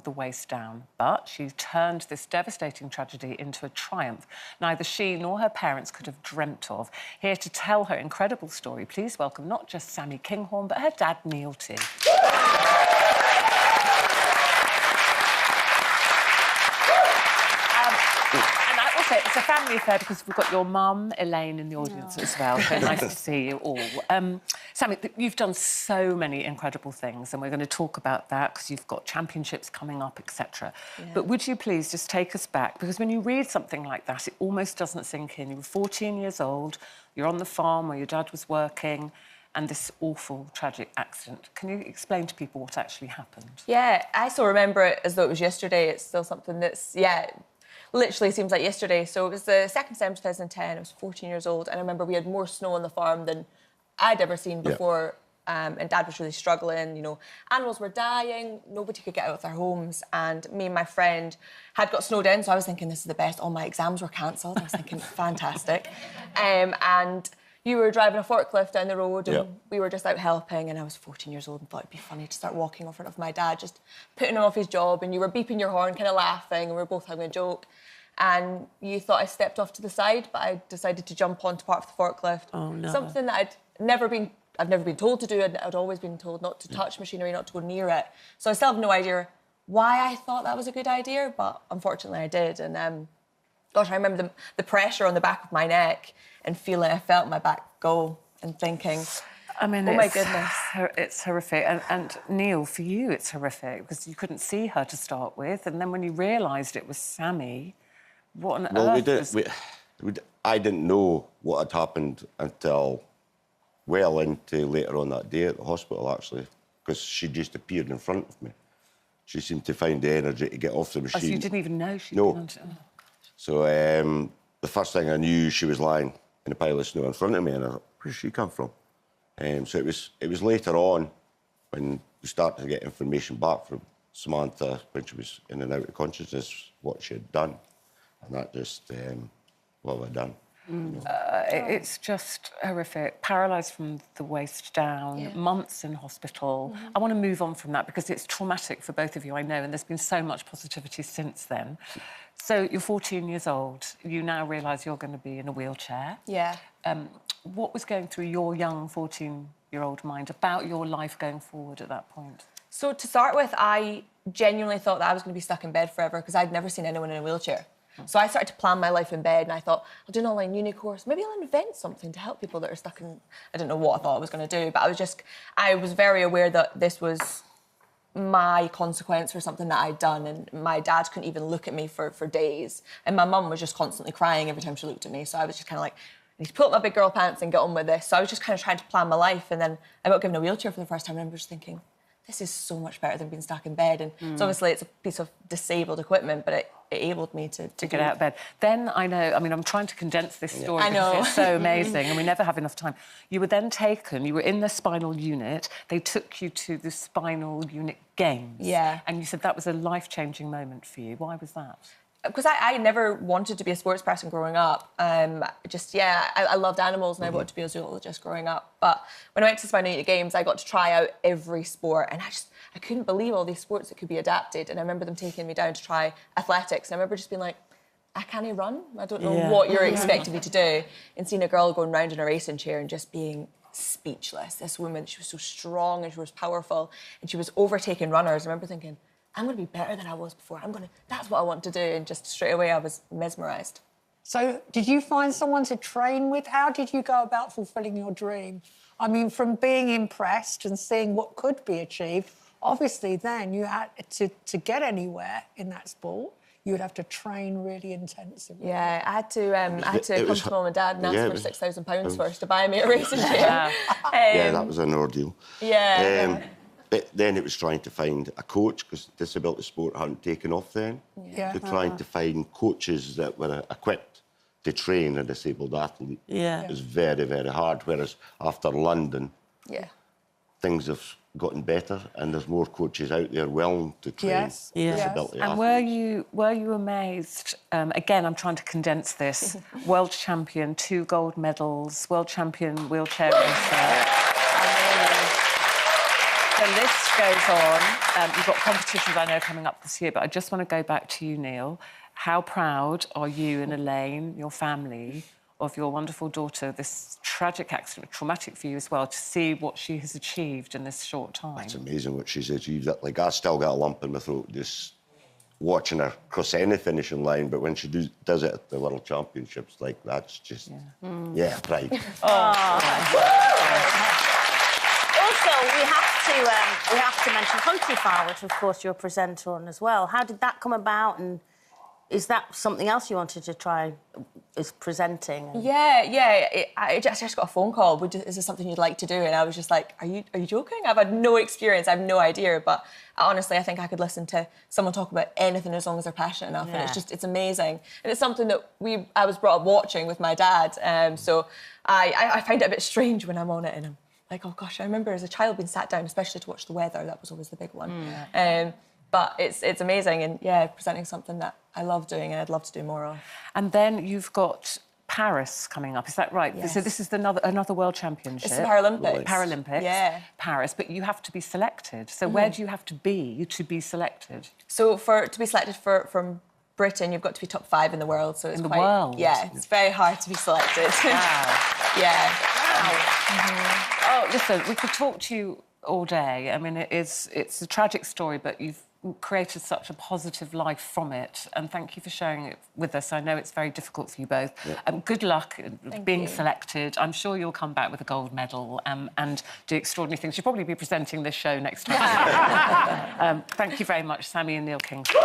from the waist down, but she turned this devastating tragedy into a triumph neither she nor her parents could have dreamt of. Here to tell her incredible story, please welcome not just Sammi Kinghorn, but her dad, Neill, too. It's a family affair because we've got your mum, Elaine, in the audience as well. So nice to see you all. Sammi, you've done so many incredible things, and we're going to talk about that because you've got championships coming up, etc. Yeah. But would you please just take us back? Because when you read something like that, it almost doesn't sink in. You were 14 years old, you're on the farm where your dad was working, and this awful, tragic accident. Can you explain to people what actually happened? Yeah, I still remember it as though it was yesterday. It's still something that's, literally seems like yesterday. So it was the 2nd December 2010. I was 14 years old, and I remember we had more snow on the farm than I'd ever seen before. And Dad was really struggling. You know, animals were dying. Nobody could get out of their homes. And me and my friend had got snowed in, so I was thinking, this is the best. All my exams were cancelled. I was thinking, fantastic. And you were driving a forklift down the road, and we were just out helping, and I was 14 years old and thought it'd be funny to start walking in front of my dad, just putting him off his job, and you were beeping your horn, kind of laughing, and we were both having a joke. And you thought I stepped off to the side, but I decided to jump onto part of the forklift. Oh, no. Something that I've never been told to do. I'd always been told not to touch machinery, not to go near it. So I still have no idea why I thought that was a good idea, but unfortunately I did. And gosh, I remember the pressure on the back of my neck and I felt my back go and thinking, I mean, oh my goodness. It's horrific. And Neill, for you, it's horrific because you couldn't see her to start with. And then when you realised it was Sammi, what on earth? I didn't know what had happened until well into later on that day at the hospital, actually, because she just appeared in front of me. She seemed to find the energy to get off the machine. Oh, so you didn't even know she'd been on... So the first thing I knew, she was lying in a pile of snow in front of me, and I thought, where's she come from? So it was later on when we started to get information back from Samantha when she was in and out of consciousness, what she had done. And that just, what have I done? You know? It's just horrific. Paralysed from the waist down, months in hospital. I want to move on from that because it's traumatic for both of you, I know, and there's been so much positivity since then. So you're 14 years old. You now realise you're going to be in a wheelchair. Yeah. What was going through your young 14-year-old mind about your life going forward at that point? So to start with, I genuinely thought that I was going to be stuck in bed forever because I'd never seen anyone in a wheelchair. So I started to plan my life in bed, and I thought, I'll do an online uni course. Maybe I'll invent something to help people that are stuck in... I didn't know what I thought I was going to do, but I was very aware that this was my consequence for something that I'd done, and my dad couldn't even look at me for days, and my mum was just constantly crying every time she looked at me, so I was just kind of like, I need to pull up my big girl pants and get on with this. So I was just kind of trying to plan my life, and then I got given a wheelchair for the first time, and I remember just thinking, this is so much better than being stuck in bed. And so obviously it's a piece of disabled equipment, but it enabled me to get out of bed. Then I know, I mean, I'm trying to condense this story I know. because it's so amazing and we never have enough time. You were then taken, you were in the spinal unit, they took you to the spinal unit games. Yeah. And you said that was a life-changing moment for you. Why was that? Because I never wanted to be a sports person growing up. I loved animals and I wanted to be a zoologist growing up. But when I went to Spinal Unit Games, I got to try out every sport, and I couldn't believe all these sports that could be adapted. And I remember them taking me down to try athletics, and I remember just being like, I can't run. I don't know what you're expecting me to do. And seeing a girl going round in a racing chair and just being speechless. This woman, she was so strong and she was powerful, and she was overtaking runners. I remember thinking, I'm going to be better than I was before. That's what I want to do. And just straight away, I was mesmerised. So did you find someone to train with? How did you go about fulfilling your dream? I mean, from being impressed and seeing what could be achieved, obviously then you had to get anywhere in that sport, you would have to train really intensively. Yeah, I had to come to Mum and Dad and ask for £6,000 first to buy me a racing chair. That was an ordeal. Yeah. But then it was trying to find a coach, because disability sport hadn't taken off then. Yeah. Trying to find coaches that were equipped to train a disabled athlete. Yeah. It was very, very hard, whereas after London, things have gotten better and there's more coaches out there willing to train disability athletes. And were you amazed? Again, I'm trying to condense this. World champion, 2 gold medals, world champion wheelchair racer. The list goes on. You've got competitions, I know, coming up this year, but I just want to go back to you, Neill. How proud are you and Elaine, your family, of your wonderful daughter, this tragic accident, traumatic for you as well, to see what she has achieved in this short time? It's amazing what she's achieved. Like, I still got a lump in my throat just watching her cross any finishing line, but when she does it at the World Championships, like, that's just, pride. Also, we have to mention Countryfile, which, of course, you're a presenter on as well. How did that come about, and is that something else you wanted to try, is presenting? Yeah. I just got a phone call. Is this something you'd like to do? And I was just like, are you joking? I've had no experience. I have no idea. But honestly, I think I could listen to someone talk about anything as long as they're passionate enough. Yeah. And it's amazing. And it's something that I was brought up watching with my dad. So I find it a bit strange when I'm on it, and I'm like, oh gosh, I remember as a child being sat down, especially to watch the weather. That was always the big one. But it's amazing, and presenting something that I love doing and I'd love to do more of. And then you've got Paris coming up, is that right? Yes. So this is another World Championship. It's the Paralympics. Paralympics. Yeah. Paris, but you have to be selected. So where do you have to be selected? So to be selected from Britain, you've got to be top 5 in the world. So it's in the world? Yeah, it's very hard to be selected. Wow. Yeah. Wow. Oh, listen, we could talk to you all day. I mean, it's a tragic story, but you've created such a positive life from it, and thank you for sharing it with us. I know it's very difficult for you both. Good luck being selected. I'm sure you'll come back with a gold medal and do extraordinary things. You'll probably be presenting this show next time. Thank you very much, Sammi and Neill Kinghorn.